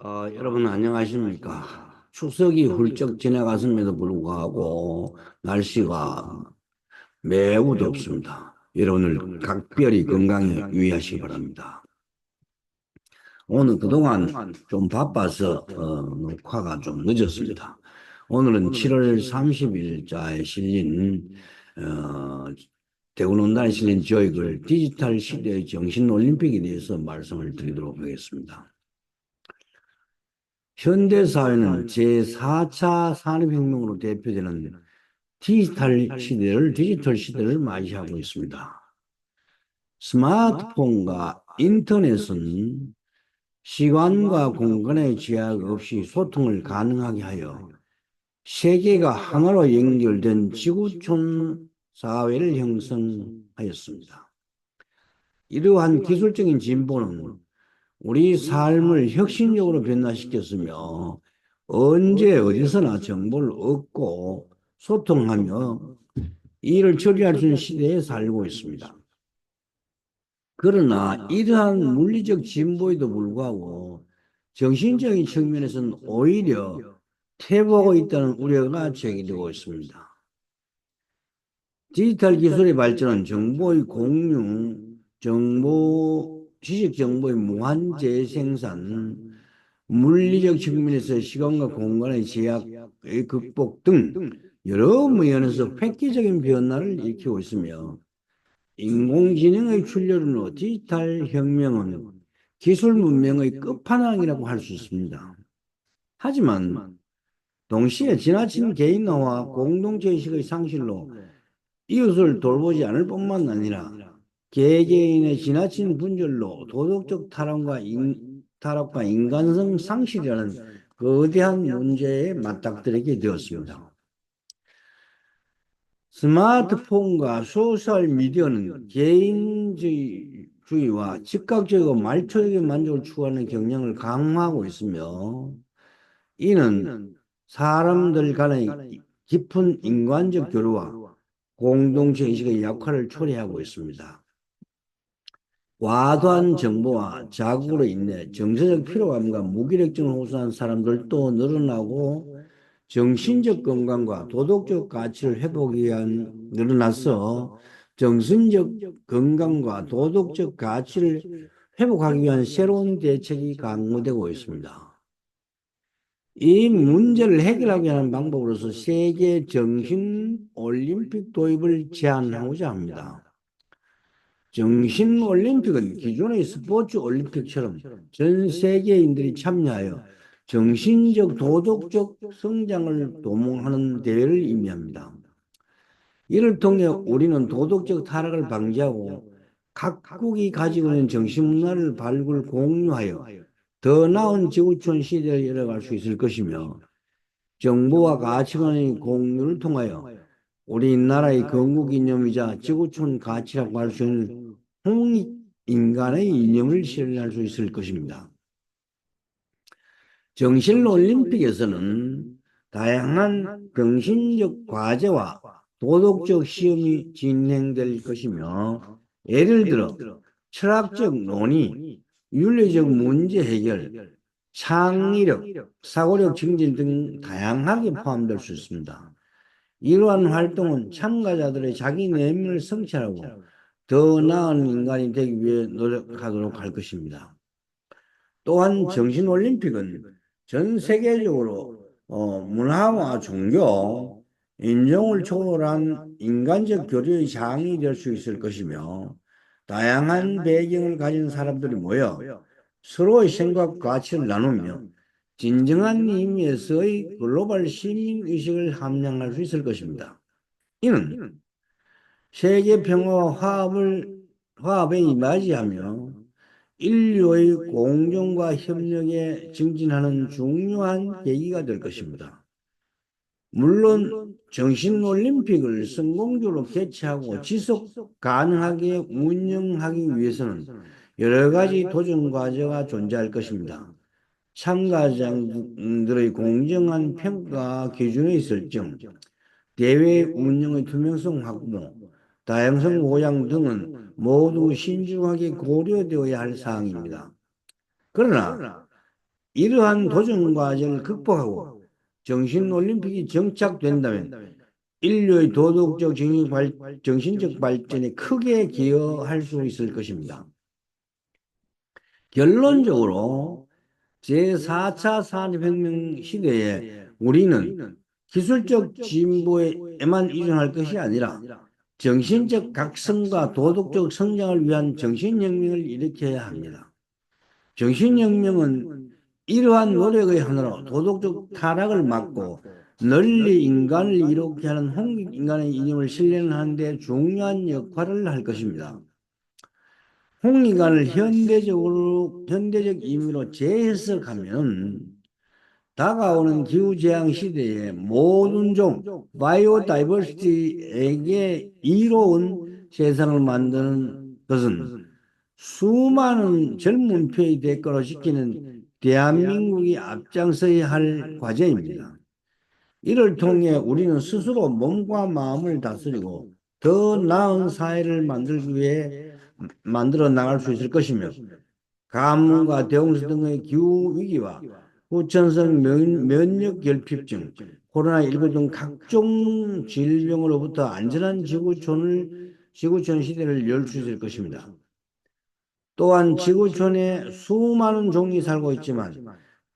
여러분 안녕하십니까? 추석이 훌쩍 지나갔음에도 불구하고 날씨가 매우 덥습니다. 여러분들 각별히 건강에 유의하시기 바랍니다. 오늘 그동안 좀 바빠서 녹화가 좀 늦었습니다. 오늘은 7월 30일자에 실린 대구논단에 실린 저익을 디지털 시대의 정신올림픽에 대해서 말씀을 드리도록 하겠습니다. 현대사회는 제4차 산업혁명으로 대표되는 디지털 시대를 맞이하고 있습니다. 스마트폰과 인터넷은 시간과 공간의 제약 없이 소통을 가능하게 하여 세계가 하나로 연결된 지구촌 사회를 형성하였습니다. 이러한 기술적인 진보는 우리 삶을 혁신적으로 변화시켰으며 언제 어디서나 정보를 얻고 소통하며 일을 처리할 수 있는 시대에 살고 있습니다. 그러나 이러한 물리적 진보에도 불구하고 정신적인 측면에서는 오히려 퇴보하고 있다는 우려가 제기되고 있습니다. 디지털 기술의 발전은 정보의 공유, 지식 정보의 무한 재생산, 물리적 측면에서 시간과 공간의 제약의 극복 등 여러 면에서 획기적인 변화를 일으키고 있으며 인공지능의 출현으로 디지털 혁명은 기술 문명의 끝판왕이라고 할 수 있습니다. 하지만 동시에 지나친 개인화와 공동체의식의 상실로 이웃을 돌보지 않을 뿐만 아니라 개개인의 지나친 분별로 도덕적 타락과 인간성 상실이라는 거대한 문제에 맞닥뜨리게 되었습니다. 스마트폰과 소셜미디어는 개인주의와 즉각적이고 말초적인 만족을 추구하는 경향을 강화하고 있으며 이는 사람들 간의 깊은 인간적 교류와 공동체 의식의 약화를 초래하고 있습니다. 과도한 정보와 자극으로 인해 정서적 피로감과 무기력증을 호소하는 사람들도 늘어나고 정신적 건강과 도덕적 가치를 회복하기 위한 늘어나서 정신적 건강과 도덕적 가치를 회복하기 위한 새로운 대책이 강구되고 있습니다. 이 문제를 해결하기 위한 방법으로서 세계 정신올림픽 도입을 제안하고자 합니다. 정신올림픽은 기존의 스포츠 올림픽처럼 전 세계인들이 참여하여 정신적, 도덕적 성장을 도모하는 대회를 의미합니다. 이를 통해 우리는 도덕적 타락을 방지하고 각국이 가지고 있는 정신문화를 발굴 공유하여 더 나은 지구촌 시대를 열어갈 수 있을 것이며 정보와 가치관의 공유를 통하여 우리나라의 건국이념이자 지구촌 가치라고 할 수 있는 홍익인간의 이념을 실현할 수 있을 것입니다. 정신올림픽에서는 다양한 정신적 과제와 도덕적 시험이 진행될 것이며 예를 들어 철학적 논의, 윤리적 문제 해결, 창의력, 사고력 증진 등 다양하게 포함될 수 있습니다. 이러한 활동은 참가자들의 자기 내면을 성찰하고 더 나은 인간이 되기 위해 노력하도록 할 것입니다. 또한 정신올림픽은 전 세계적으로 문화와 종교, 인종을 초월한 인간적 교류의 장이 될 수 있을 것이며 다양한 배경을 가진 사람들이 모여 서로의 생각, 가치를 나누며 진정한 의미에서의 글로벌 시민의식을 함양할 수 있을 것입니다. 이는 세계 평화와 화합에 맞이하며 인류의 공존과 협력에 증진하는 중요한 계기가 될 것입니다. 물론 정신올림픽을 성공적으로 개최하고 지속 가능하게 운영하기 위해서는 여러 가지 도전 과제가 존재할 것입니다. 참가자들의 공정한 평가 기준의 설정, 대회 운영의 투명성 확보, 다양성 보장 등은 모두 신중하게 고려되어야 할 사항입니다. 그러나 이러한 도전 과정을 극복하고 정신올림픽이 정착된다면 인류의 도덕적 정신적 발전에 크게 기여할 수 있을 것입니다. 결론적으로 제4차 산업혁명 시대에 우리는 기술적 진보에만 의존할 것이 아니라 정신적 각성과 도덕적 성장을 위한 정신혁명을 일으켜야 합니다. 정신혁명은 이러한 노력의 하나로 도덕적 타락을 막고 널리 인간을 이롭게 하는 홍익인간의 이념을 실현하는 데 중요한 역할을 할 것입니다. 홍익인간을 현대적 의미로 재해석하면 다가오는 기후재앙 시대에 모든 바이오다이버시티에게 이로운 세상을 만드는 것은 수많은 젊은 표의 대가로 지키는 대한민국이 앞장서야 할 과제입니다. 이를 통해 우리는 스스로 몸과 마음을 다스리고 더 나은 사회를 만들기 위해 만들어 나갈 수 있을 것이며 가뭄과 대홍수 등의 기후 위기와 후천성 면역 결핍증, 코로나19 등 각종 질병으로부터 안전한 지구촌 시대를 열 수 있을 것입니다. 또한 지구촌에 수많은 종이 살고 있지만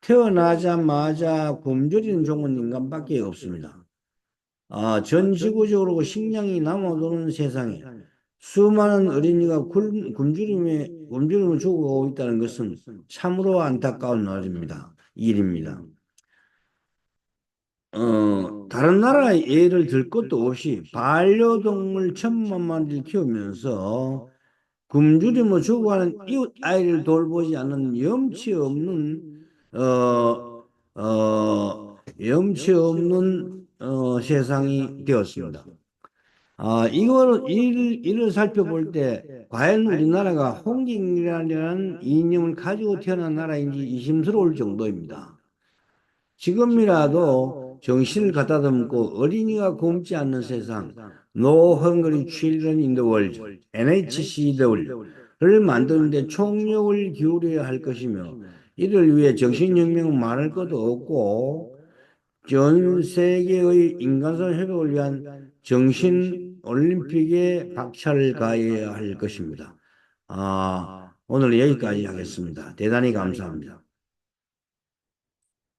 태어나자마자 굶주리는 종은 인간밖에 없습니다. 전 지구적으로 식량이 남아도는 세상에 수많은 어린이가 굶주림을 죽어가고 있다는 것은 참으로 안타까운 일입니다. 다른 나라의 예를 들 것도 없이 반려동물 1,000만 마리를 키우면서 굶주림을 죽어가는 이웃 아이를 돌보지 않는 세상이 되었습니다. 이를 살펴볼 때 과연 우리나라가 홍익이라는 이념을 가지고 태어난 나라인지 의심스러울 정도입니다. 지금이라도 정신을 가다듬고 어린이가 굶지 않는 세상, No Hungry Children in the World, NHCW를 만드는 데 총력을 기울여야 할 것이며 이를 위해 정신혁명은 말할 것도 없고 전 세계의 인간성 회복을 위한 정신 올림픽에 박차를 가해야 할 것입니다. 오늘 여기까지 하겠습니다. 대단히 감사합니다.